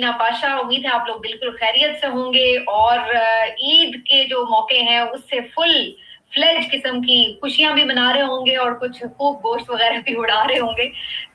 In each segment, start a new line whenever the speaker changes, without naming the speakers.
मीना पाशा, उम्मीद है आप लोग बिल्कुल खैरियत से होंगे और ईद के जो मौके हैं उससे फुल फ्लेज किस्म की खुशियां भी मना रहे होंगे और कुछ खूब गोश्त वगैरह भी उड़ा रहे होंगे।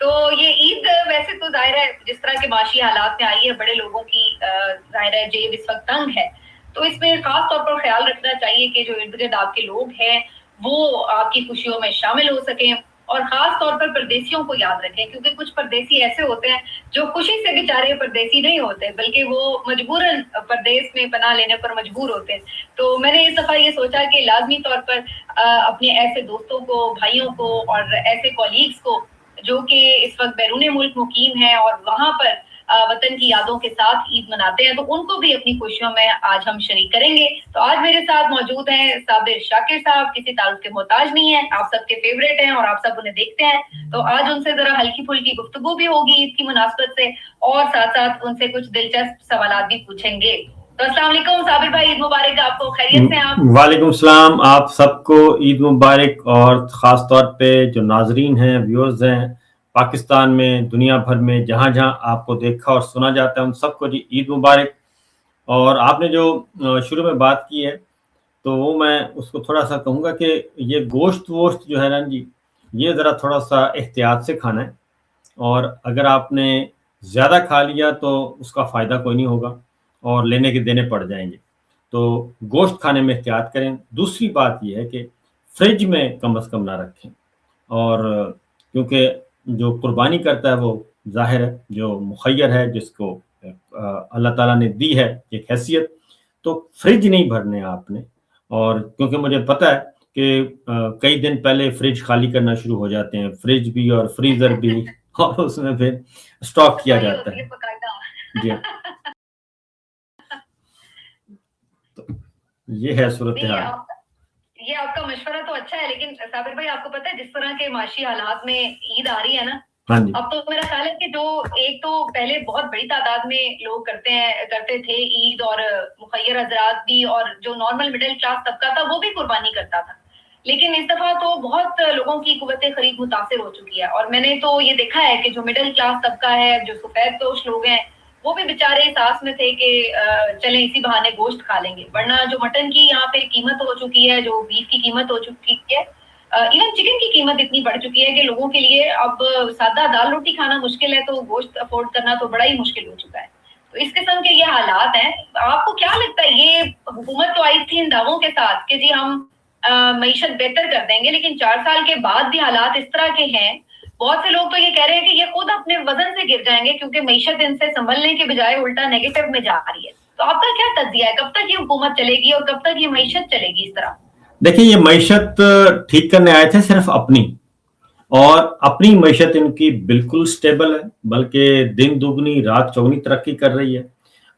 तो ये ईद वैसे तो जाहिर है जिस तरह के माशी हालात में आई है, बड़े लोगों की जाहिर है जेब इस वक्त तंग है, तो इसमें खास तौर पर ख्याल रखना चाहिए कि जो इर्द गिर्द आपके लोग हैं वो आपकी खुशियों में शामिल हो सकें, और खास तौर पर परदेसियों को याद रखें, क्योंकि कुछ परदेसी ऐसे होते हैं जो खुशी से बेचारे परदेसी नहीं होते, बल्कि वो मजबूरन परदेश में पनाह लेने पर मजबूर होते हैं। तो मैंने इस दफा ये सोचा कि लाजमी तौर पर अपने ऐसे दोस्तों को, भाइयों को और ऐसे कॉलीग्स को जो कि इस वक्त बैरून मुल्क मुकीम है और वहां पर वतन की यादों के साथ ईद मनाते हैं, तो उनको भी अपनी खुशियों में आज हम शरीक करेंगे। तो आज मेरे साथ मौजूद हैं साबिर शाकिर साहब, किसी तारुफ के मोहताज नहीं है, आप सबके फेवरेट हैं और आप सब उन्हें देखते हैं, तो आज उनसे जरा हल्की फुल्की गुफ्तगू भी होगी ईद की मुनासबत से, और साथ साथ उनसे कुछ दिलचस्प सवाल भी पूछेंगे। तो अस्सलाम वालेकुम साबिर भाई, ईद मुबारक आपको, खैरियत से आप?
वालेकुम सलाम, आप सबको ईद मुबारक, और ख़ास तौर पे जो नाजरीन हैं, व्यूअर्स हैं पाकिस्तान में, दुनिया भर में, जहाँ जहाँ आपको देखा और सुना जाता है, उन सबको जी ईद मुबारक। और आपने जो शुरू में बात की है तो वो मैं उसको थोड़ा सा कहूँगा कि ये गोश्त वोश्त जो है ना जी, ये ज़रा थोड़ा सा एहतियात से खाना है, और अगर आपने ज़्यादा खा लिया तो उसका फ़ायदा कोई नहीं होगा और लेने के देने पड़ जाएंगे। तो गोश्त खाने में एहतियात करें। दूसरी बात यह है कि फ्रिज में कम से कम ना रखें, और क्योंकि जो कुर्बानी करता है वो ज़ाहिर है जो मुखय्यर है, जिसको अल्लाह ताला ने दी है एक हैसियत, तो फ्रिज नहीं भरने आपने। और क्योंकि मुझे पता है कि कई दिन पहले फ्रिज खाली करना शुरू हो जाते हैं, फ्रिज भी और फ्रीज़र भी और उसमें फिर स्टॉक किया जाता है जी। तो ये है सूरत हाल।
ये आपका मशवरा तो अच्छा है, लेकिन साबिर भाई आपको पता है जिस तरह के माशी हालात में ईद आ रही है ना,
हाँ जी,
अब तो मेरा ख्याल है कि जो एक तो पहले बहुत बड़ी तादाद में लोग करते थे ईद, और मुखय्यर हजरात भी, और जो नॉर्मल मिडिल क्लास तबका था वो भी कुर्बानी करता था, लेकिन इस दफा तो बहुत लोगों की कुव्वत खरीद मुतासिर हो चुकी है। और मैंने तो ये देखा है कि जो मिडिल क्लास तबका है, जो सफेद पोश लोग हैं, वो भी बेचारे इस आस में थे कि चलें इसी बहाने गोश्त खा लेंगे, वरना जो मटन की यहाँ पे कीमत हो चुकी है, जो बीफ की कीमत हो चुकी है, इवन चिकन की कीमत इतनी बढ़ चुकी है कि लोगों के लिए अब सादा दाल रोटी खाना मुश्किल है, तो गोश्त अफोर्ड करना तो बड़ा ही मुश्किल हो चुका है। तो इस किस्म के ये हालात हैं। आपको क्या लगता है, ये हुकूमत तो आई थी इन दावों के साथ कि जी हम मईशत बेहतर कर देंगे, लेकिन 4 साल के बाद भी हालात इस तरह के हैं। बहुत से लोग तो ये कह रहे हैं कि ये खुद अपने वजन से गिर जाएंगे, क्योंकि मईशत इनसे संभलने के बजाय उल्टा नेगेटिव में जा रही है। तो आपका क्या तज्जिया है, कब तक ये हुकूमत चलेगी और कब तक ये मईशत चलेगी इस तरह?
देखिए, ये मईशत ठीक करने आए थे सिर्फ अपनी, और अपनी मईशत इनकी बिल्कुल स्टेबल है, बल्कि दिन दुगनी रात चौगनी तरक्की कर रही है,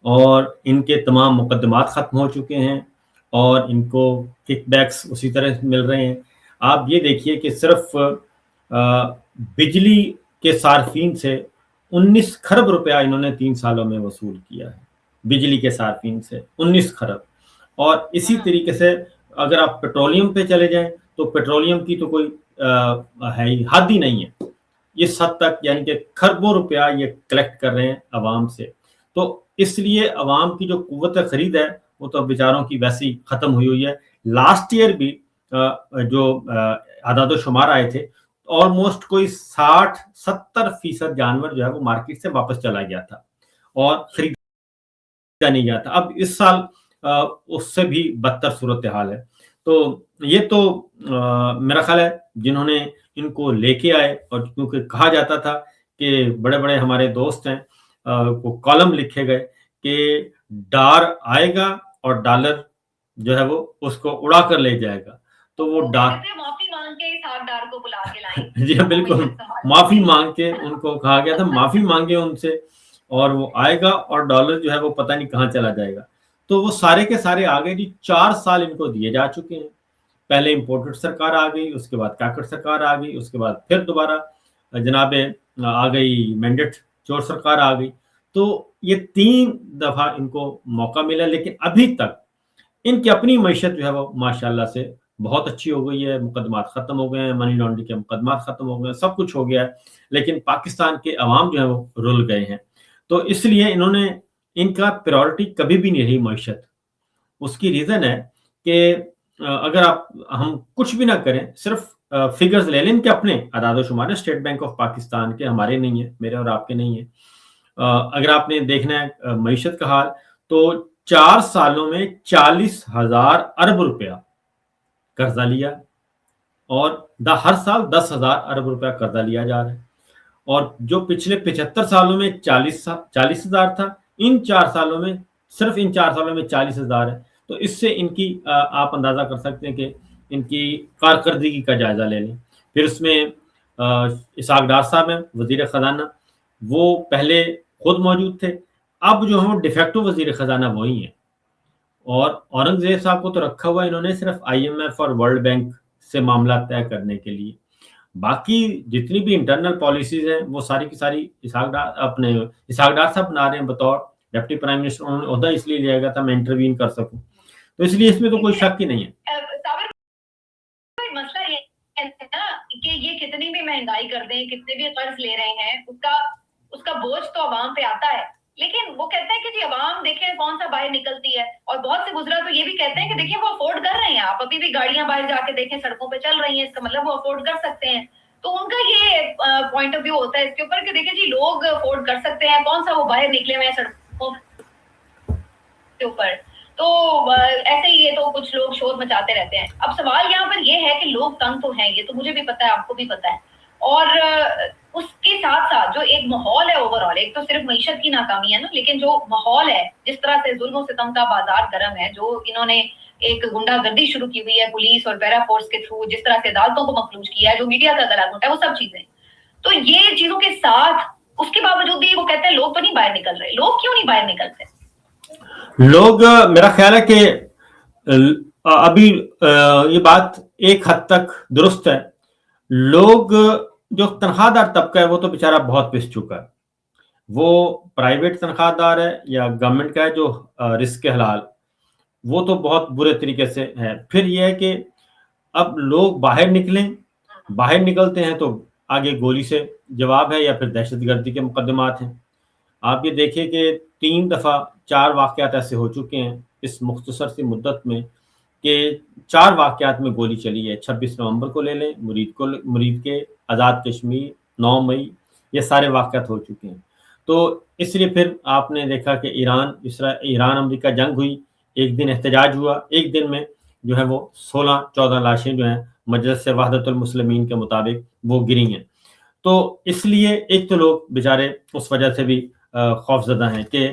और इनके तमाम मुकदमात ख़त्म हो चुके हैं और इनको किकबैक्स उसी तरह मिल रहे हैं। आप ये देखिए कि सिर्फ बिजली के सार्फिन से 19 खरब रुपया इन्होंने 3 सालों में वसूल किया है, बिजली के सार्फिन से 19 खरब। और इसी तरीके से अगर आप पेट्रोलियम पे चले जाएं तो पेट्रोलियम की तो कोई है ही, हद ही नहीं है, इस हद तक, यानी कि खरबों रुपया ये कलेक्ट कर रहे हैं आवाम से। तो इसलिए आवाम की जो कुव्वत खरीद है वो तो बेचारों की वैसे ही ख़त्म हुई है। लास्ट ईयर भी जो आदाद शुमार आए थे, ऑलमोस्ट कोई 60-70% जानवर जो है वो मार्केट से वापस चला गया था और खरीदा नहीं गया था। अब इस साल उससे भी बदतर सूरत हाल है। तो ये तो मेरा ख्याल है जिन्होंने इनको लेके आए, और क्योंकि कहा जाता था कि बड़े बड़े हमारे दोस्त हैं, वो कॉलम लिखे गए कि डार आएगा और डॉलर जो है वो उसको उड़ा कर ले जाएगा। तो वो
माफी मांग के इस हकदार को बुला के लाएं।
जी बिल्कुल, माफी मांग के उनको कहा गया था, माफी मांगे उनसे, और वो आएगा और डॉलर जो है वो पता नहीं कहाँ चला जाएगा। तो वो सारे के सारे आ गए जी। 4 साल इनको दिए जा चुके हैं। पहले इम्पोर्टेड सरकार आ गई, उसके बाद काकड़ सरकार आ गई, उसके बाद फिर दोबारा जनाबे आ गई मैंडेट चोर सरकार आ गई। तो ये 3 दफा इनको मौका मिला, लेकिन अभी तक इनकी अपनी मईशत जो है वो माशाल्लाह से बहुत अच्छी हो गई है। मुकदमात खत्म हो गए हैं, मनी लॉन्ड्रिंग के मुकदमात खत्म हो गए हैं, सब कुछ हो गया है, लेकिन पाकिस्तान के अवाम जो है वो रुल गए हैं। تو اس لیے انہوں نے ان کا پریورٹی کبھی بھی نہیں رہی معیشت. اس کی ریزن ہے کہ اگر ہم کچھ بھی نہ کریں, صرف فگرز لے لیں ان کے اپنے اعداد و شمار, اسٹیٹ بینک آف پاکستان کے, ہمارے نہیں ہیں, میرے اور آپ کے نہیں ہیں. اگر آپ نے دیکھنا ہے معیشت کا حال, تو 4 سالوں میں 40,000 ارب روپیہ قرضہ لیا, اور ہر سال 10,000 ارب روپیہ قرضہ لیا جا رہا ہے. اور جو پچھلے 75 سالوں میں 40,000 تھا, ان 4 سالوں میں, صرف ان 4 سالوں میں 40,000 ہے. تو اس سے ان کی آپ اندازہ کر سکتے ہیں کہ ان کی کارکردگی کا جائزہ لے لیں. پھر اس میں اسحاق ڈار صاحب ہیں وزیر خزانہ, وہ پہلے خود موجود تھے, اب جو ہیں ڈیفیکٹو وزیر خزانہ وہی ہیں. اور اورنگزیب صاحب کو تو رکھا ہوا انہوں نے صرف IMF اور ورلڈ بینک سے معاملات طے کرنے کے لیے. باقی جتنی بھی انٹرنل پالیسیز ہیں وہ ساری کی ساری اسحاق ڈار صاحب بنا رہے ہیں بطور ڈپٹی پرائم منسٹر. انہوں نے عہدہ اس لیے لیا گیا تھا میں انٹروین کر سکوں, تو اس لیے اس میں تو کوئی شک ہی نہیں ہے.
مسئلہ یہ ہے نا کہ یہ کتنی بھی مہنگائی کر دیں, کتنے بھی قرض لے رہے ہیں, اس کا بوجھ تو عوام پہ آتا ہے. لیکن وہ کہتے ہیں کہ جی عوام دیکھیں کون سا باہر نکلتی ہے, اور بہت سے گزرا تو یہ بھی کہتے ہیں کہ دیکھیں وہ افورڈ کر رہے ہیں. آپ ابھی بھی گاڑیاں باہر جا کے دیکھیں سڑکوں پہ چل رہی ہیں, اس کا مطلب وہ افورڈ کر سکتے ہیں. تو ان کا یہ پوائنٹ آف ویو ہوتا ہے اس کے اوپر کہ دیکھیں جی لوگ افورڈ کر سکتے ہیں, کون سا وہ باہر نکلے ہوئے ہیں سڑکوں کے اوپر. تو ایسے ہی یہ تو کچھ لوگ شور مچاتے رہتے ہیں. اب سوال یہاں پر یہ ہے کہ لوگ تنگ تو ہیں, یہ تو مجھے بھی پتا ہے, آپ کو بھی پتا ہے. اور اس کے ساتھ ساتھ جو ایک ماحول ہے اوور آل, ایک تو صرف معیشت کی ناکامی ہے نا, لیکن جو ماحول ہے جس طرح سے ظلم و ستم کا بازار گرم ہے, جو انہوں نے ایک گنڈا گردی شروع کی ہوئی ہے پولیس اور پیرا فورس کے تھرو, جس طرح سے عدالتوں کو مفلوج کیا ہے, جو میڈیا کا گلا گھونٹا ہے, وہ سب چیزیں. تو یہ چیزوں کے ساتھ اس کے باوجود بھی وہ کہتے ہیں لوگ تو نہیں باہر نکل رہے. لوگ کیوں نہیں باہر نکلتے؟
لوگ, میرا خیال ہے کہ ابھی یہ بات ایک حد تک درست ہے. لوگ جو تنخواہ دار طبقہ ہے وہ تو بیچارہ بہت پس چکا ہے. وہ پرائیویٹ تنخواہ دار ہے یا گورنمنٹ کا ہے جو رزق حلال, وہ تو بہت برے طریقے سے ہے. پھر یہ ہے کہ اب لوگ باہر نکلتے ہیں تو آگے گولی سے جواب ہے یا پھر دہشت گردی کے مقدمات ہیں. آپ یہ دیکھیں کہ 3 دفعہ 4 واقعات ایسے ہو چکے ہیں اس مختصر سی مدت میں کہ 4 واقعات میں گولی چلی ہے. 26 نومبر کو لے لیں, مرید کے, آزاد کشمیر, 9 مئی, یہ سارے واقعات ہو چکے ہیں. تو اس لیے پھر آپ نے دیکھا کہ ایران امریکہ جنگ ہوئی, ایک دن احتجاج ہوا, ایک دن میں جو ہے وہ 16-14 لاشیں جو ہیں مجلس وحدت المسلمین کے مطابق وہ گری ہیں. تو اس لیے ایک تو لوگ بیچارے اس وجہ سے بھی خوف زدہ ہیں کہ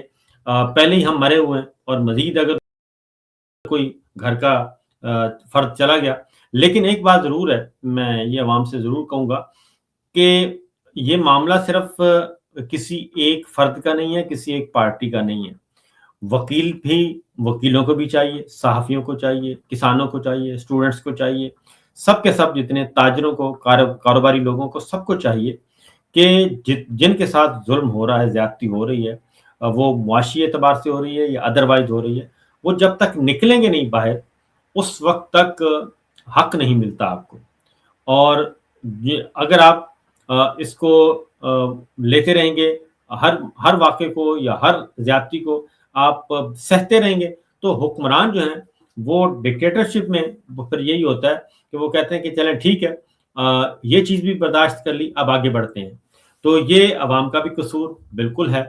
پہلے ہی ہم مرے ہوئے ہیں, اور مزید اگر کوئی گھر کا فرد چلا گیا. لیکن ایک بات ضرور ہے, میں یہ عوام سے ضرور کہوں گا کہ یہ معاملہ صرف کسی ایک فرد کا نہیں ہے, کسی ایک پارٹی کا نہیں ہے. وکیلوں کو بھی چاہیے, صحافیوں کو چاہیے, کسانوں کو چاہیے, اسٹوڈنٹس کو چاہیے, سب کے سب جتنے تاجروں کو, کاروباری لوگوں کو, سب کو چاہیے کہ جن کے ساتھ ظلم ہو رہا ہے, زیادتی ہو رہی ہے, وہ معاشی اعتبار سے ہو رہی ہے یا ادروائز ہو رہی ہے, وہ جب تک نکلیں گے نہیں باہر اس وقت تک حق نہیں ملتا آپ کو. اور اگر آپ اس کو لیتے رہیں گے, ہر واقعے کو یا ہر زیادتی کو آپ سہتے رہیں گے, تو حکمران جو ہیں وہ ڈکٹیٹرشپ میں پھر یہی ہوتا ہے کہ وہ کہتے ہیں کہ چلیں ٹھیک ہے, یہ چیز بھی برداشت کر لی, اب آگے بڑھتے ہیں. تو یہ عوام کا بھی قصور بالکل ہے,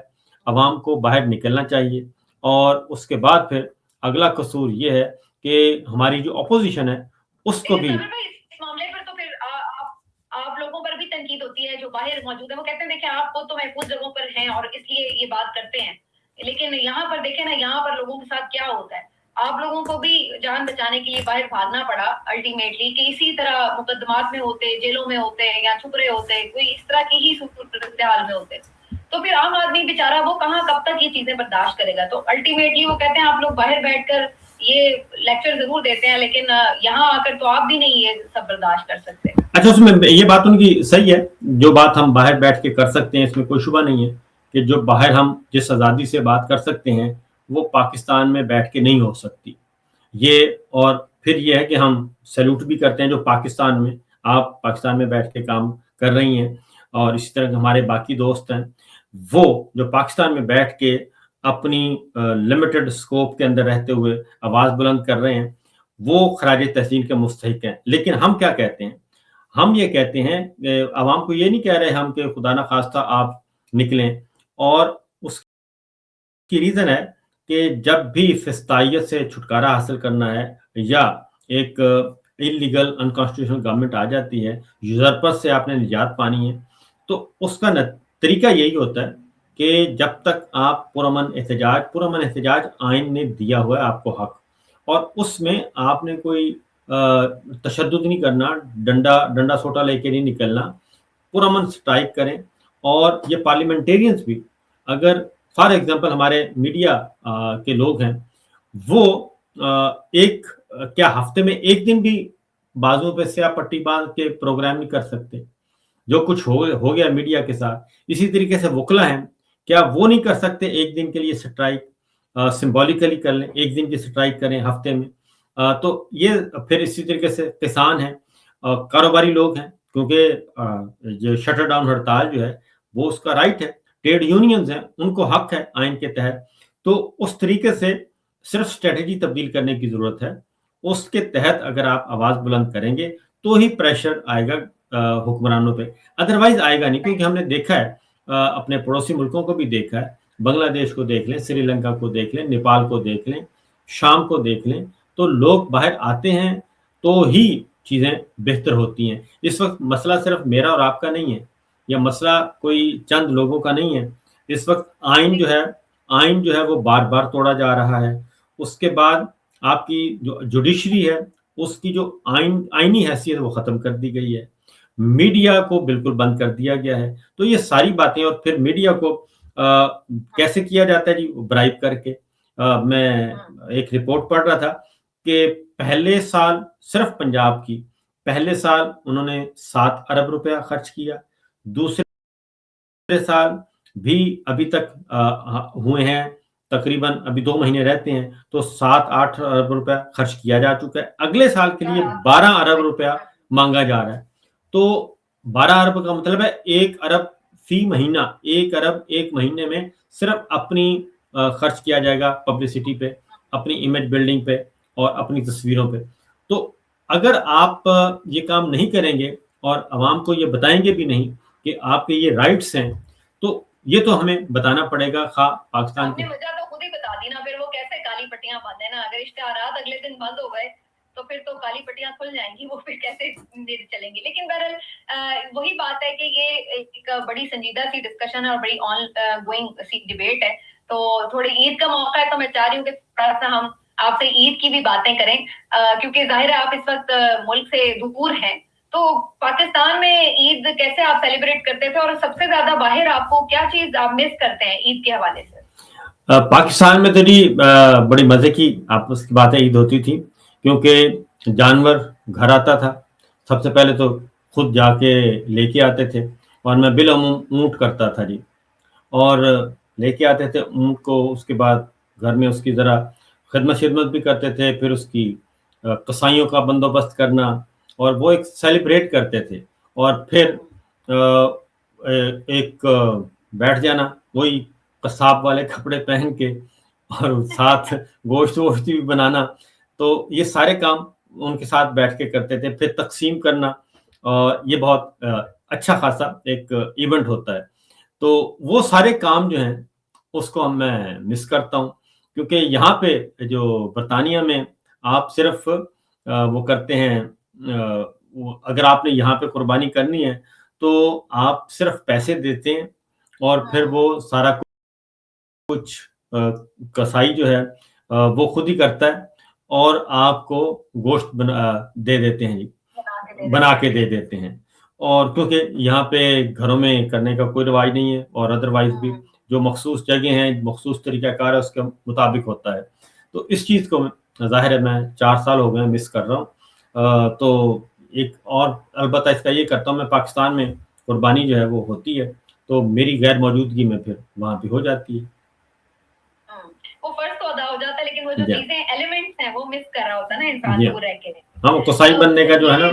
عوام کو باہر نکلنا چاہیے. اور اس کے بعد پھر اگلا قصور یہ ہے کہ ہماری جو اپوزیشن ہے اس کو بھی,
اس معاملے پر تو پھر آپ لوگوں پر بھی تنقید ہوتی ہے جو باہر موجود ہیں. وہ کہتے ہیں دیکھیں آپ کو تو محفوظ جگہوں پر ہیں اور اس لیے یہ بات کرتے ہیں, لیکن یہاں پر دیکھیں نا, یہاں پر لوگوں کے ساتھ کیا ہوتا ہے. آپ لوگوں کو بھی جان بچانے کے لیے باہر بھاگنا پڑا الٹیمیٹلی, کہ اسی طرح مقدمات میں ہوتے, جیلوں میں ہوتے یا چھپ رہے ہوتے, کوئی اس طرح کی ہی صورتحال میں ہوتے, تو پھر عام آدمی بیچارہ وہ کہاں کب تک یہ چیزیں برداشت کرے گا. تو الٹیمیٹلی وہ کہتے ہیں آپ لوگ باہر بیٹھ کر یہ لیکچر ضرور دیتے ہیں, لیکن یہاں آ کر تو آپ بھی نہیں یہ سب برداشت کر سکتے.
اچھا, اس میں یہ بات ان کی صحیح ہے, جو بات ہم باہر بیٹھ کے کر سکتے ہیں اس میں کوئی شبہ نہیں ہے کہ جو باہر ہم جس آزادی سے بات کر سکتے ہیں وہ پاکستان میں بیٹھ کے نہیں ہو سکتی. یہ, اور پھر یہ ہے کہ ہم سیلوٹ بھی کرتے ہیں جو پاکستان میں, آپ پاکستان میں بیٹھ کے کام کر رہی ہیں, اور اسی طرح ہمارے باقی دوست ہیں. वो जो पाकिस्तान में बैठ के अपनी लिमिटेड स्कोप के अंदर रहते हुए आवाज बुलंद कर रहे हैं, वो खराज तहसीन के मुस्तहिक हैं। लेकिन हम क्या कहते हैं, हम ये कहते हैं, आवाम को ये नहीं कह रहे हम कि खुदा ना खास्ता आप निकलें, और उसकी रीजन है कि जब भी फिस्तायत से छुटकारा हासिल करना है या एक इलीगल अनकॉन्स्टिट्यूशनल गवर्नमेंट आ जाती है, यूजरपर्स से आपने निजात पानी है, तो उसका तरीका यही होता है कि जब तक आप पुरअमन एहतजाज आइन ने दिया हुआ है आपको हक, और उसमें आपने कोई तशद्दुद नहीं करना, डंडा सोटा लेके नहीं निकलना, पुरअमन स्ट्राइक करें। और ये पार्लियामेंटेरियंस भी, अगर फॉर एग्जांपल हमारे मीडिया के लोग हैं, वो क्या हफ्ते में एक दिन भी बाजुओं पे स्याह पट्टी बांध के प्रोग्राम नहीं कर सकते? जो कुछ हो गया मीडिया के साथ, इसी तरीके से वकला हैं, क्या वो नहीं कर सकते एक दिन के लिए स्ट्राइक? सिंबॉलिकली कर लें, एक दिन की स्ट्राइक करें हफ्ते में। तो ये फिर इसी तरीके से किसान हैं, कारोबारी लोग हैं, क्योंकि जो शटर डाउन हड़ताल जो है वो उसका राइट है, ट्रेड यूनियंस हैं, उनको हक है आइन के तहत। तो उस तरीके से सिर्फ स्ट्रेटेजी तब्दील करने की जरूरत है, उसके तहत अगर आप आवाज बुलंद करेंगे तो ही प्रेशर आएगा हुक्मरानों पे, अदरवाइज आएगा नहीं। क्योंकि हमने देखा है, अपने पड़ोसी मुल्कों को भी देखा है, बांग्लादेश को देख लें, श्रीलंका को देख लें, नेपाल को देख लें, शाम को देख लें, तो लोग बाहर आते हैं तो ही चीजें बेहतर होती हैं। इस वक्त मसला सिर्फ मेरा और आपका नहीं है, या मसला कोई चंद लोगों का नहीं है। इस वक्त आइन जो है वो बार बार तोड़ा जा रहा है। उसके बाद आपकी जो जुडिशरी है, उसकी जो आइनी हैसियत वो खत्म कर दी गई है, मीडिया को बिल्कुल बंद कर दिया गया है। तो ये सारी बातें, और फिर मीडिया को कैसे किया जाता है जी? ब्राइब करके। मैं एक रिपोर्ट पढ़ रहा था कि पहले साल सिर्फ पंजाब की, पहले साल उन्होंने 7 अरब रुपया खर्च किया, दूसरे साल भी अभी तक हुए हैं, तकरीबन अभी 2 महीने रहते हैं, तो 7-8 अरब रुपया खर्च किया जा चुका है। अगले साल के लिए 12 अरब रुपया मांगा जा रहा है। तो 12 अरब का मतलब है 1 अरब फी महीना, 1 अरब एक महीने में सिर्फ अपनी खर्च किया जाएगा पब्लिसिटी पे, अपनी इमेज बिल्डिंग पे और अपनी तस्वीरों पे। तो अगर आप ये काम नहीं करेंगे और आवाम को ये बताएंगे भी नहीं कि आपके ये राइट्स हैं, तो ये तो हमें बताना पड़ेगा। पाकिस्तान
की वजह तो खुद ही बता दी ना, फिर वो कैसे काली पट्टियां बांधे ना, अगर इश्तेहारात अगले दिन बंद हो गए तो फिर तो काली पट्टियां खुल जाएंगी, वो फिर कैसे चलेंगी। लेकिन बहरहाल वही बात है कि ये एक बड़ी संजीदा सी डिस्कशन है और बड़ी ऑन गोइंग सी डिबेट है। तो थोड़ी ईद का मौका है, तो मैं चाह रही हूँ कि थोड़ा सा हम आपसे ईद की भी बातें करें, क्योंकि जाहिर है आप इस वक्त मुल्क से दूर हैं। तो पाकिस्तान में ईद कैसे आप सेलिब्रेट करते थे, और सबसे ज्यादा बाहर आपको क्या चीज आप मिस करते हैं ईद के हवाले से?
पाकिस्तान में तो जी बड़ी मजे की आपस की बातें ईद होती थी, क्योंकि जानवर घर आता था, सबसे पहले तो खुद जाके लेके आते थे, और मैं बिलअमूम ऊँट करता था जी, और लेके आते थे ऊँट को, उसके बाद घर में उसकी ज़रा खिदमत भी करते थे, फिर उसकी कसाईयों का बंदोबस्त करना, और वो एक सेलिब्रेट करते थे, और फिर एक बैठ जाना वही कसाब वाले कपड़े पहन के, और साथ गोश्त भी बनाना। तो ये सारे काम उनके साथ बैठ के करते थे, फिर तकसीम करना, और ये बहुत अच्छा खासा एक इवेंट होता है। तो वो सारे काम जो हैं उसको मैं मिस करता हूँ, क्योंकि यहाँ पे जो बरतानिया में आप सिर्फ वो करते हैं, अगर आपने यहाँ पे कुर्बानी करनी है तो आप सिर्फ पैसे देते हैं, और फिर वो सारा कुछ कसाई जो है वो खुद ही करता है, और आपको गोश्त दे देते हैं जी, बना के दे देते हैं। और क्योंकि यहाँ पे घरों में करने का कोई रिवाज नहीं है, और अदरवाइज भी जो मखसूस जगह हैं, मखसूस तरीक़ाकार है, उसके मुताबिक होता है। तो इस चीज़ को ज़ाहिर है मैं 4 साल हो गए मिस कर रहा हूँ। तो एक और अलबत्ता इसका ये करता हूँ, मैं पाकिस्तान में कुर्बानी जो है वो होती है, तो मेरी गैर मौजूदगी में फिर वहाँ पे हो जाती है।
वो फर्ज तो अदा हो जाता है, लेकिन वो जो चीजें एलिमेंट्स हैं वो मिस कर रहा होता है ना इंसान दूर रह के।
हाँ, कसाई बनने का जो है ना,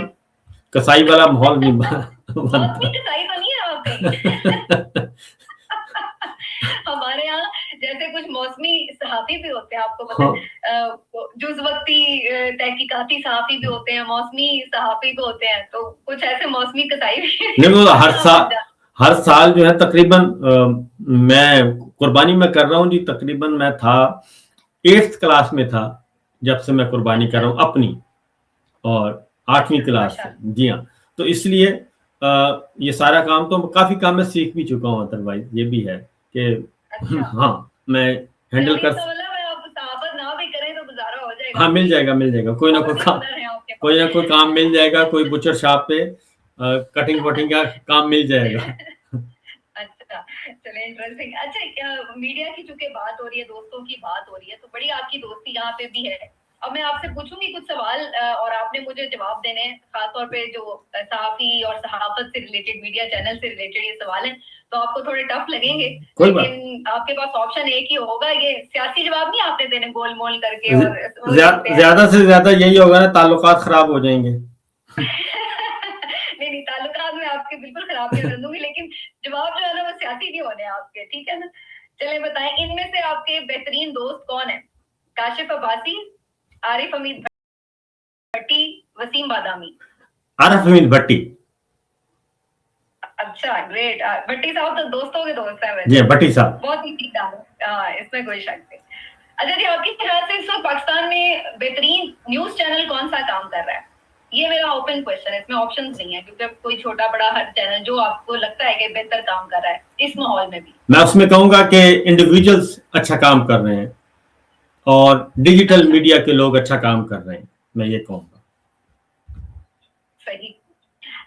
कसाई वाला माहौल नहीं बनता।
कसाई तो नहीं है वहाँ पे। हमारे यहाँ जैसे कुछ मौसमी सहाफी भी होते हैं, आपको पता है, जुज वक्ती तहकीकाती सहाफी भी होते हैं, मौसमी सहाफी भी होते हैं, तो कुछ ऐसे मौसमी कसाई भी
नहीं वो हर साल जो है तकरीबन मैं कुर्बानी में कर रहा हूँ जी, तकरीबन मैं था 8th क्लास में था जब से मैं कुर्बानी कर रहा हूँ अपनी, और 8वीं क्लास से, जी हाँ। तो इसलिए ये सारा काम तो काफी काम मैं सीख भी चुका हूँ, अदरवाइज ये भी है कि हाँ मैं हैंडल कर,
ना भी करें तो गुजारा हो जाएगा।
हाँ मिल जाएगा कोई ना कोई काम मिल जाएगा, कोई बुचर शॉप पे कटिंग वटिंग का काम मिल जाएगा।
अच्छा चले इंटरेस्टिंग। अच्छा मीडिया की चूंकि बात हो रही है, दोस्तों की बात हो रही है, तो बड़ी आपकी दोस्ती यहाँ पे भी है। अब मैं आपसे पूछूंगी कुछ सवाल और आपने मुझे जवाब देने हैं, खासतौर पे जो सहाफी और सहाफत से रिलेटेड, मीडिया चैनल से रिलेटेड ये सवाल हैं, तो आपको थोड़े टफ लगेंगे, लेकिन आपके पास ऑप्शन एक ही होगा, ये सियासी जवाब नहीं आपने देने गोल मोल करके, और
ज्यादा से ज्यादा यही होगा ना, ताल्लुकात खराब हो जाएंगे।
नहीं ताल्लुकात में आपके बिल्कुल खराब नहीं कर दूंगी, लेकिन जवाब जो है ना वो सियासी नहीं होने आपके, ठीक है ना। चले बताएं, इनमें से आपके बेहतरीन दोस्त कौन है? काशिफ अब्बासी, आरिफ हमीद भट्टी, वसीम बादामी?
आरिफ हमीद भट्टी।
अच्छा ग्रेट, भट्टी साहब तो दोस्तों के दोस्त हैं वैसे।
जी भट्टी साहब
बहुत ही ठीक है, इसमें कोई शक नहीं। अच्छा जी, आपकी ख्याल से इस वक्त पाकिस्तान में बेहतरीन न्यूज चैनल कौन सा काम कर रहा है? ये मेरा ओपन क्वेश्चन है, इसमें ऑप्शंस नहीं है, क्योंकि कोई छोटा बड़ा हर चैनल जो आपको लगता है कि बेहतर काम कर रहा है इस माहौल में भी।
मैं उसमें कहूंगा कि इंडिविजुअल्स अच्छा काम कर रहे हैं और डिजिटल मीडिया के लोग अच्छा काम कर रहे हैं, मैं ये कहूंगा।
सही।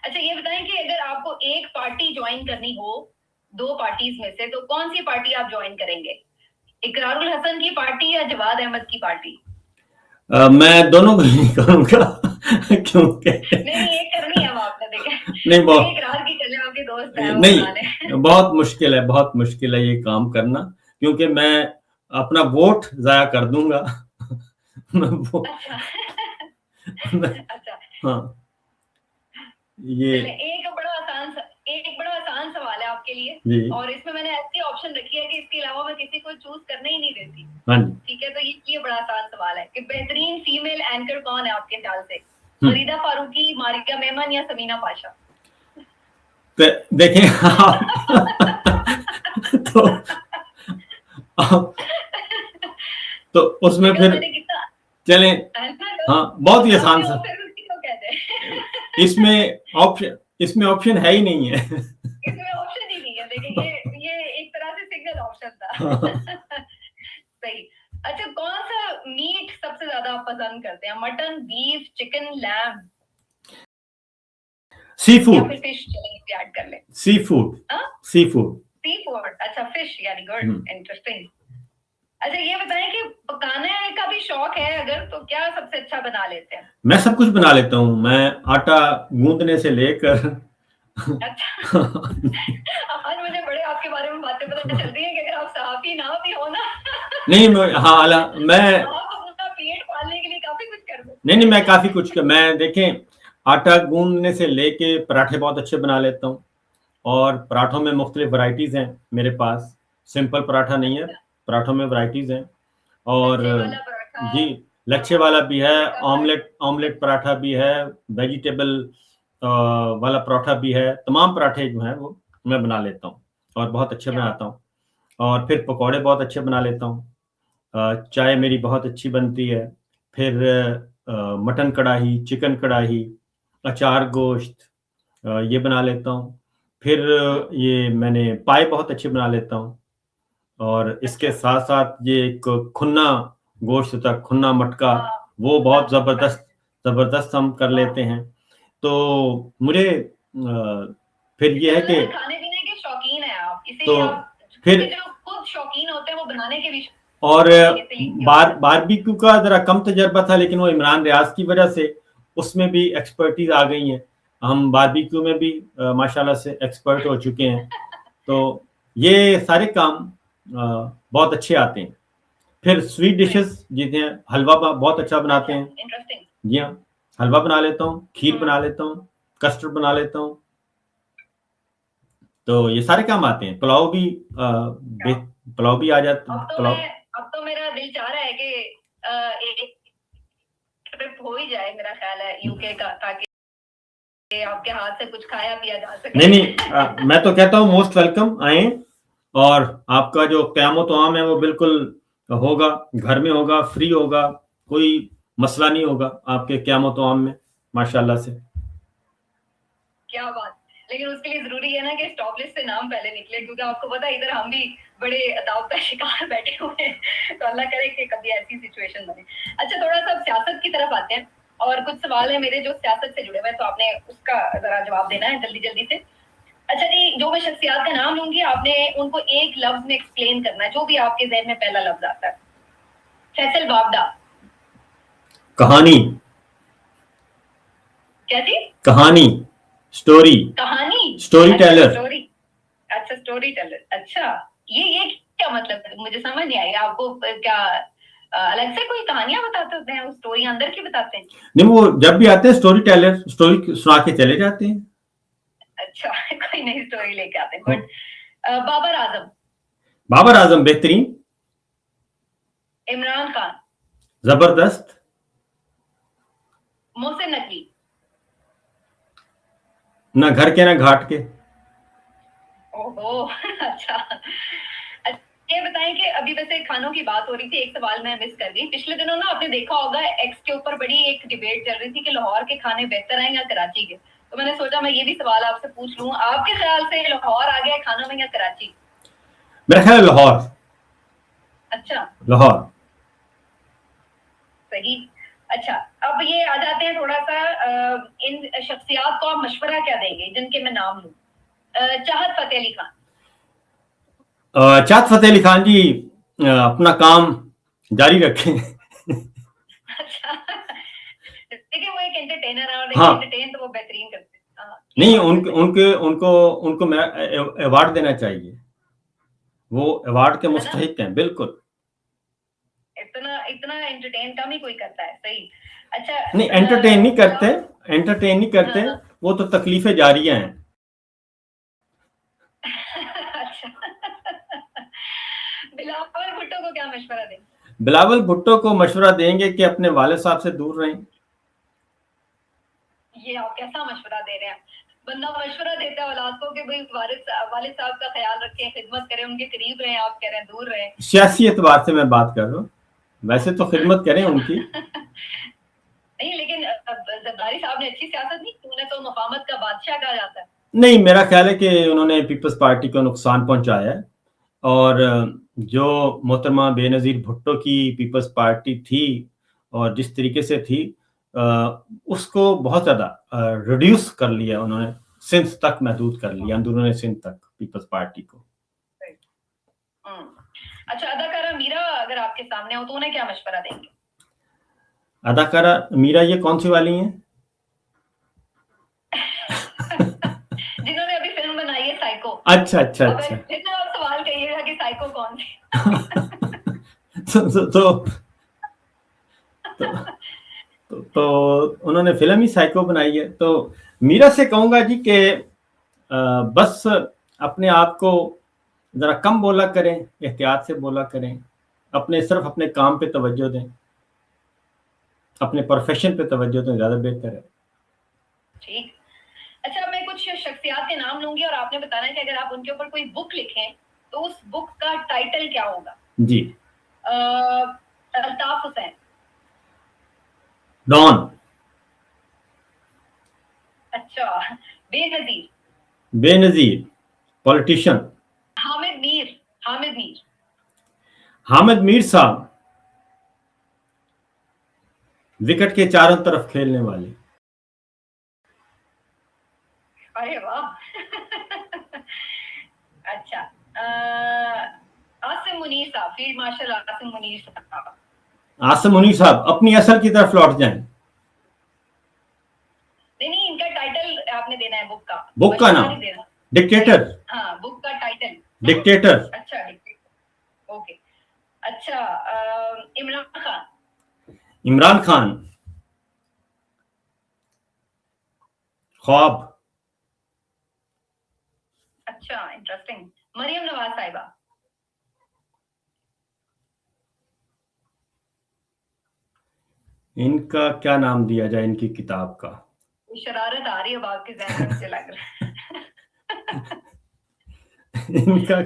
अच्छा ये बताएं कि अगर आपको एक पार्टी ज्वाइन करनी हो 2 पार्टीज में से, तो कौन सी पार्टी आप ज्वाइन करेंगे? इकरारुल हसन की पार्टी या जवाद अहमद की पार्टी?
मैं दोनों को नहीं करूंगा क्योंकि
नहीं एक करनी है आपने, देखा
नहीं बहुत
इकरार की कर ले, आपके दोस्त है
नहीं बहुत मुश्किल है ये काम करना, क्योंकि मैं अपना वोट जाया कर दूंगा।
अच्छा
हाँ ये
एक बड़ा आसान सवाल है आपके लिए, और इसमें मैंने ऐसी ऑप्शन रखी है कि इसके अलावा मैं किसी को चूज करने ही नहीं देती। ठीक है, तो ये बड़ा आसान सवाल है कि बेहतरीन फीमेल एंकर कौन है आपके ख्याल से? फरीदा फारूकी, मारिया मेमन या समीना पाशा?
देखें तो उसमें फिर चलें, हाँ बहुत ही आसान सा, इसमें ऑप्शन है ही नहीं है।
इसमें ऑप्शन ही नहीं है, देखिए ये एक तरह से सिंगल ऑप्शन था। सही। अच्छा कौन सा मीट सबसे ज्यादा आप पसंद करते हैं? Mutton, beef, chicken, lamb?
Seafood.
Fish चलेंगे, ऐड कर ले।
Seafood.
अच्छा फिश, यानी गुड, इंटरेस्टिंग। अच्छा ये बताएं कि पकाने का भी शौक है अगर, तो क्या सबसे अच्छा बना लेते हैं?
मैं सब कुछ बना लेता हूँ, मैं आटा गूंदने से लेकर
अच्छा आज मुझे बड़े आपके बारे में बातें पता चल रही है कि अगर आप सहाफी ना भी हो ना
नहीं मैं
पेट पालने के लिए काफी कुछ कर दो।
नहीं मैं काफी कुछ मैं देखें, आटा गूंदने से लेके पराठे बहुत अच्छे बना लेता हूँ, और पराठों में मुख्तलिफ वैरायटीज हैं मेरे पास, सिंपल पराठा नहीं है, पराठों में वैरायटीज हैं, और जी लच्छे वाला भी है, ऑमलेट पराठा भी है, वेजिटेबल वाला पराठा भी है, तमाम पराठे जो हैं वो मैं बना लेता हूँ और बहुत अच्छे बनाता हूँ। और फिर पकौड़े बहुत अच्छे बना लेता हूँ, चाय मेरी बहुत अच्छी बनती है, फिर मटन कढ़ाई, चिकन कढ़ाई, अचार गोश्त ये बना लेता हूँ, फिर ये मैंने पाए बहुत अच्छे बना लेता हूँ, और इसके साथ साथ ये एक खुन्ना गोश्त होता है, खुन्ना मटका, वो बहुत जबरदस्त हम कर लेते हैं। तो मुझे फिर ये है कि
खाने पीने के शौकीन है आप,
तो फिर
जो खुद शौकीन होते हैं वो बनाने के भी,
और बारबेक्यू का जरा कम तजर्बा था, लेकिन वो इमरान रियाज की वजह से उसमें भी एक्सपर्टीज आ गई है, हम बारबेक्यू में भी माशाल्लाह से एक्सपर्ट हो चुके हैं। तो ये सारे काम बहुत अच्छे आते हैं। फिर स्वीट डिशेस जिन्हें हलवा बहुत अच्छा बनाते हैं, जी हाँ, हलवा बना लेता हूँ, खीर बना लेता हूँ, कस्टर्ड बना लेता हूँ। तो ये सारे काम आते हैं. पुलाव भी आ जाता है.
अब तो मेरा दिल चाह रहा है कि एक ट्रिप हो ही जाए, मेरा ख्याल है यूके का, ताकि आपके हाथ से कुछ खाया पिया जा सके.
नहीं, मैं तो कहता हूँ मोस्ट वेलकम आए, और आपका जो क़याम तआम है वो बिल्कुल होगा, घर में होगा, फ्री होगा, कोई मसला नहीं होगा आपके क़याम तआम में, माशाल्लाह से.
क्या बात. लेकिन उसके लिए जरूरी है ना कि स्टॉप लिस्ट से नाम पहले निकले, क्योंकि आपको पता है इधर हम भी बड़े अताव का शिकार बैठे हुए हैं. तो अल्लाह करे कि कभी ऐसी सिचुएशन बने. अच्छा, थोड़ा सा सियासत की तरफ आते हैं, और कुछ सवाल है मेरे जो सियासत से जुड़े हुए हैं, तो आपने उसका जरा जवाब देना है जल्दी जल्दी से. अच्छा जी, जो मैं शख्सियात का नाम लूंगी, आपने उनको एक लफ्ज में एक्सप्लेन करना है, जो भी आपके ज़हन में पहला लफ्ज आता है. फैसल बावडा.
कहानी.
क्या जी?
कहानी, स्टोरी.
कहानी,
स्टोरी टेलर.
स्टोरी. अच्छा, स्टोरी टेलर. अच्छा, ये क्या मतलब है? मुझे समझ नहीं आएगा. आपको क्या अलग से कोई कहानियां बताते होते हैं, वो स्टोरी अंदर की बताते हैं?
नहीं, वो जब भी आते हैं स्टोरी टेलर, स्टोरी सुना के चले जाते हैं.
अच्छा, कोई नई स्टोरी लेके आते हैं. गुड. बाबर आजम.
बाबर आजम बेहतरीन.
इमरान खान.
जबरदस्त.
मोहसिन नकवी.
ना घर के ना घाट के.
ओहो. अच्छा, ये बताएं कि अभी वैसे खानों की बात हो रही थी, एक सवाल मैं मिस कर गई. पिछले दिनों ना आपने देखा होगा, एक्स के ऊपर बड़ी एक डिबेट चल रही थी कि लाहौर के खाने बेहतर हैं या कराची के. तो मैंने सोचा मैं ये भी सवाल आपसे पूछ लूं, आपके ख्याल से लाहौर आ गया खानों में या कराची?
मेरा ख्याल लाहौर.
अच्छा,
लाहौर.
सही. अच्छा, अब ये आ जाते हैं थोड़ा सा, इन शख्सियात को आप मशवरा क्या देंगे जिनके मैं नाम लूं? चाहत फतेह अली खान.
चाहत फतेह अली खान जी अपना काम जारी रखें.
अच्छा, देखिए वो एक एंटरटेनर है, और
हाँ.
एंटरटेन तो वो बेहतरीन करते हैं.
नहीं, उनको मैं अवार्ड देना चाहिए. वो अवार्ड के मुस्तहिक हैं. बिल्कुल.
इतना एंटरटेन कम ही कोई करता है. सही. अच्छा,
नहीं, एंटरटेन नहीं करते.
हाँ.
वो तो तकलीफें जारिया हैं.
अच्छा. बिलावल भुट्टो को क्या मशवरा दें?
बिलावल भुट्टो को मशवरा देंगे कि अपने वालिद साहब से दूर रहें.
ये आप कैसा मशवरा दे रहे हैं? बंदा मशवरा देता है औलाद को कि भाई वालिद साहब का ख्याल रखें, खिदमत करें, उनके करीब रहें. आप कह रहे हैं दूर रहें.
सियासी एतबार से मैं बात कर रहा हूँ. वैसे तो खिदमत करें उनकी.
नहीं, लेकिन जरदारी साहब ने अच्छी सियासत नहीं, उन्हें तो मुफाहमत का बादशाह कहा जाता है.
नहीं, मेरा ख्याल है कि उन्होंने पीपल्स पार्टी को नुकसान पहुंचाया है, और जो मोहतरमा बेनज़ीर भुट्टो की पीपल्स पार्टी थी और जिस तरीके से थी, उसको बहुत ज़्यादा रिड्यूस कर लिया उन्होंने. सिंध तक महदूद कर लिया, अंदरूनी सिंध तक पीपल्स पार्टी को.
अच्छा, अदाकारा मीरा अगर आपके सामने हो तो उन्हें क्या मशवरा देंगे?
अदाकारा मीरा, ये कौन सी वाली हैं?
जिन्होंने अभी फिल्म बनाई है साइको.
अच्छा.
जितना आप सवाल कहिएगा कि साइको कौन सी.
तो उन्होंने फिल्म ही साइको बनाई है. तो मीरा से कहूंगा जी कि बस अपने आप को जरा कम बोला करें, एहतियात से बोला करें, सिर्फ अपने काम पे तवज्जो दें, अपने प्रोफेशन पे तवज्जो दें, ज्यादा बेहतर है.
ठीक. अच्छा, मैं कुछ शख्सियात के नाम लूंगी और आपने बताना है कि अगर आप उनके ऊपर कोई बुक लिखें तो उस बुक का टाइटल क्या होगा?
जी.
अल्ताफ हुसैन.
डॉन.
अच्छा. बेनजीर.
बेनजीर पॉलिटिशियन.
हामिद मीर.
हामिद मीर साहब विकेट के चारों तरफ खेलने वाले.
अरे वाह. अच्छा, आसिम मुनीर साहब, फील्ड मार्शल आसिम मुनीर साहब.
आसिम मुनीर साहब अपनी असल की तरफ लौट जाएं.
नहीं, इनका टाइटल आपने देना है बुक का.
बुक का नाम डिक्टेटर.
हाँ, बुक का टाइटल
डिक्टेटर.
अच्छा, डिक्टेटर. ओके. अच्छा,
इमरान खान. ख्वाब.
अच्छा, इंटरेस्टिंग। मरियम नवाज साहिबा,
इनका क्या नाम दिया जाए इनकी किताब का?
शरारत आ रही है अब आपके ज़हन में, मुझे लग रहा है।
इनका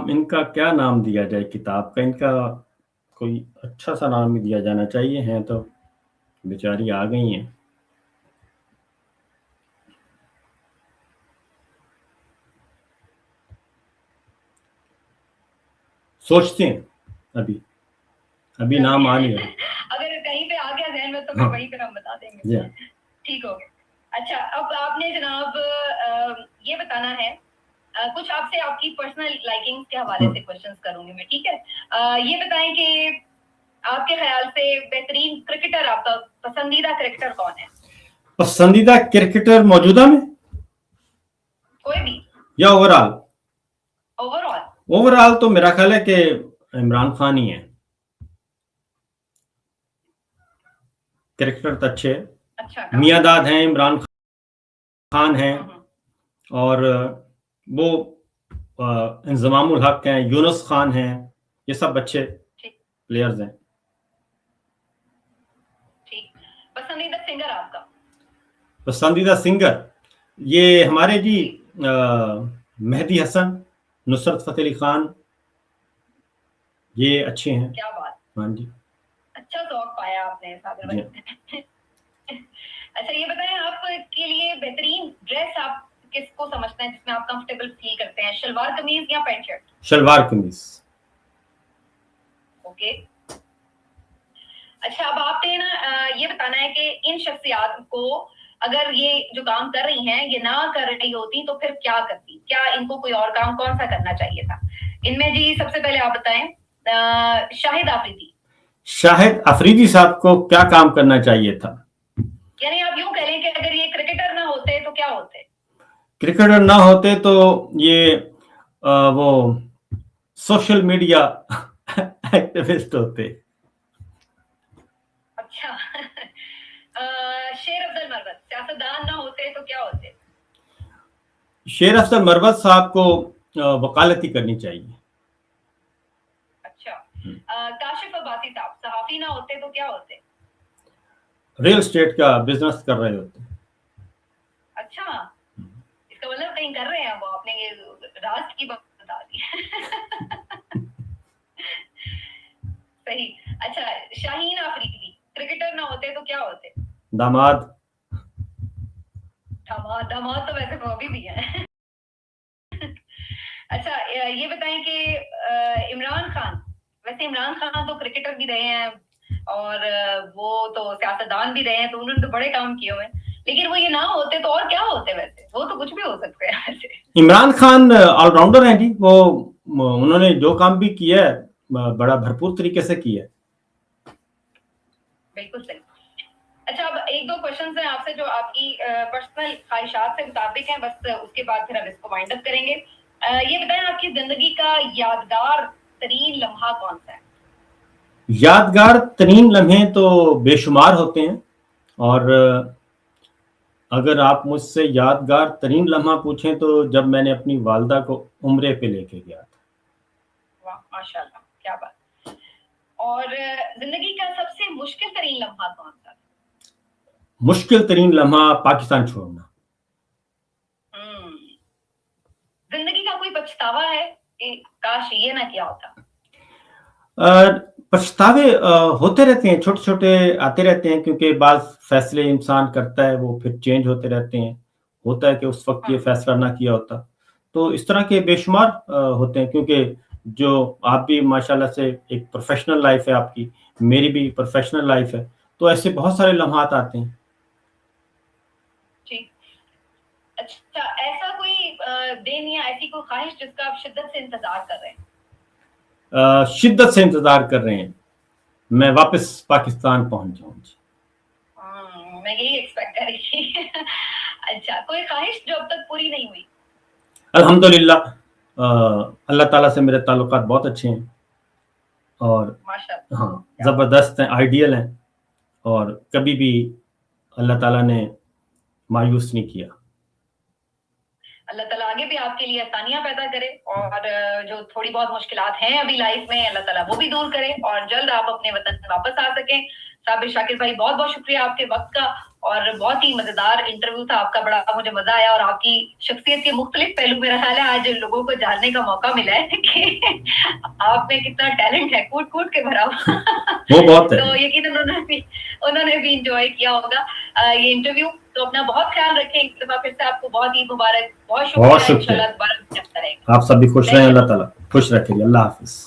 इनका क्या नाम दिया जाए किताब का? इनका कोई अच्छा सा नाम ही दिया जाना चाहिए। हैं तो बेचारी आ गई हैं। सोचते हैं, अभी नाम आ नहीं रहा।
अगर कहीं पे आ गया ज़हन में तो
हाँ।
वहीं पर हम बता देंगे।
जी।
ठीक हो गया। अच्छा, अब आपने जनाब ये बताना है, कुछ आपसे आपकी पर्सनल लाइकिंग्स के हवाले से क्वेश्चंस करूंगी मैं, ठीक है? ये बताएं कि आपके ख्याल से बेहतरीन क्रिकेटर, आपका पसंदीदा क्रिकेटर कौन है?
पसंदीदा क्रिकेटर मौजूदा में
कोई भी,
या ओवरऑल?
ओवरऑल
तो मेरा ख्याल है कि इमरान खान ही है। क्रिकेटर तो अच्छे,
अच्छा,
मियांदाद हैं, इमरान खान हैं, और वो इंजमामुल हक हैं, यूनुस खान हैं, ये सब अच्छे प्लेयर्स हैं।
ठीक। पसंदीदा सिंगर आपका?
पसंदीदा सिंगर ये हमारे जी मेहदी हसन, नुसरत फतेह अली खान, ये अच्छे हैं।
क्या बात।
हाँ जी,
अच्छा शौक पाया आपने साबिर भाई। अच्छा, ये बताएं आपके लिए बेहतरीन ड्रेस आप किसको समझते हैं जिसमें आप कंफर्टेबल फील करते हैं, शलवार कमीज या पैंट शर्ट?
शलवार कमीज।
ओके। अच्छा, अब आपने ना ये बताना है कि इन शख्सियात को अगर ये जो काम कर रही हैं ये ना कर रही होती तो फिर क्या करती? क्या इनको कोई और काम कौन सा करना चाहिए था? इनमें जी सबसे पहले आप बताएं, शाहिद अफरीदी साहब को क्या काम करना चाहिए था? यानी आप यूं कह लें कि अगर ये क्रिकेटर ना होते तो क्या होते?
क्रिकेटर ना होते तो ये वो सोशल मीडिया एक्टिविस्ट होते।
अच्छा। शेर अफजल मरवत सियासतदान ना होते तो क्या होते?
शेर अफजल मरवत साहब को वकालती करनी चाहिए।
अच्छा। काशिफ अब्बासी साहब सहाफी ना होते तो क्या होते?
रियल एस्टेट का बिजनेस कर रहे होते।
अच्छा, इसका मतलब कहीं कर रहे हैं वो, आपने ये राज की बात बता दी। सही। अच्छा, शाहीन अफरीदी क्रिकेटर ना होते तो क्या होते?
दामाद
तो वैसे वो अभी भी है। अच्छा, ये बताएं कि इमरान खान तो क्रिकेटर भी रहे हैं और वो तो सियासतदान भी रहे हैं, तो उन्होंने तो बड़े काम किए हुए हैं, लेकिन वो ये ना होते तो और क्या होते? वैसे वो तो कुछ भी हो सकते हैं वैसे।
इमरान खान ऑलराउंडर हैं जी, वो उन्होंने जो काम भी किया है बड़ा भरपूर तरीके से किया है।
बिल्कुल सही। अच्छा, अब एक दो क्वेश्चंस हैं आपसे जो आपकी पर्सनल ख्वाहिशात से मुताबिक हैं, बस उसके बाद फिर हम इसको वाइंड अप करेंगे। ये बताएं आपकी जिंदगी का यादगार तरीन लम्हा कौन सा है?
यादगार तरीन लम्हे तो बेशुमार होते हैं, और अगर आप मुझसे यादगार तरीन लम्हा पूछें तो जब मैंने अपनी वालदा को उम्रे पे लेके गया था।
वाह, माशाल्लाह, क्या बात। और जिंदगी का सबसे मुश्किल तरीन लम्हा कौन सा?
मुश्किल तरीन लम्हा पाकिस्तान छोड़ना।
जिंदगी का कोई पछतावा है कि काश ये ना किया होता?
पछतावे होते रहते हैं, छोटे छोटे आते रहते हैं, क्योंकि बाज फैसले इंसान करता है वो फिर चेंज होते रहते हैं। होता है कि उस वक्त ये फैसला ना किया होता, तो इस तरह के बेशुमार होते हैं, क्योंकि जो आप भी माशाल्लाह से एक प्रोफेशनल लाइफ है आपकी, मेरी भी प्रोफेशनल लाइफ है, तो ऐसे बहुत सारे लम्हात आते हैं।
ठीक। अच्छा, ऐसा कोई दिन या ऐसी कोई ख्वाहिश जिसका आप शिद्दत से इंतजार कर रहे हैं?
शिद्दत से इंतजार कर रहे हैं मैं वापस पाकिस्तान पहुंच जाऊं जी।
मैं यही एक्सपेक्ट कर रही थी। अच्छा, कोई ख्वाहिश जो अब तक पूरी नहीं हुई?
अल्हम्दुलिल्लाह अल्लाह ताला से मेरे ताल्लुकात बहुत अच्छे हैं, और हाँ ज़बरदस्त हैं, आइडियल हैं, और कभी भी अल्लाह ताला ने मायूस नहीं किया।
अल्लाह ताला आगे भी आपके लिए आसानियां पैदा करे और जो थोड़ी बहुत मुश्किलात हैं अभी लाइफ में अल्लाह ताला वो भी दूर करे और जल्द आप अपने वतन वापस आ सकें। साबिर शाकिर भाई बहुत बहुत शुक्रिया आपके वक्त का और बहुत ही मजेदार इंटरव्यू था आपका, बड़ा मुझे मजा आया और आपकी शख्सियत के मुख्तलिफ पहलू मेरा ख्याल है आज लोगों को जानने का मौका मिला है कि आप में कितना टैलेंट है, कूट कूट के भरा हुआ
वो बहुत है।
तो यकीन उन्होंने भी इंजॉय किया होगा ये इंटरव्यू। तो अपना बहुत ख्याल रखें, एक दफा फिर से आपको बहुत ही मुबारक, बहुत शुक्रिया। इंशाल्लाह दोबारा चलता रहेगा।
आप सब भी खुश रहें, अल्लाह ताला खुश रखें। अल्लाह हाफिज।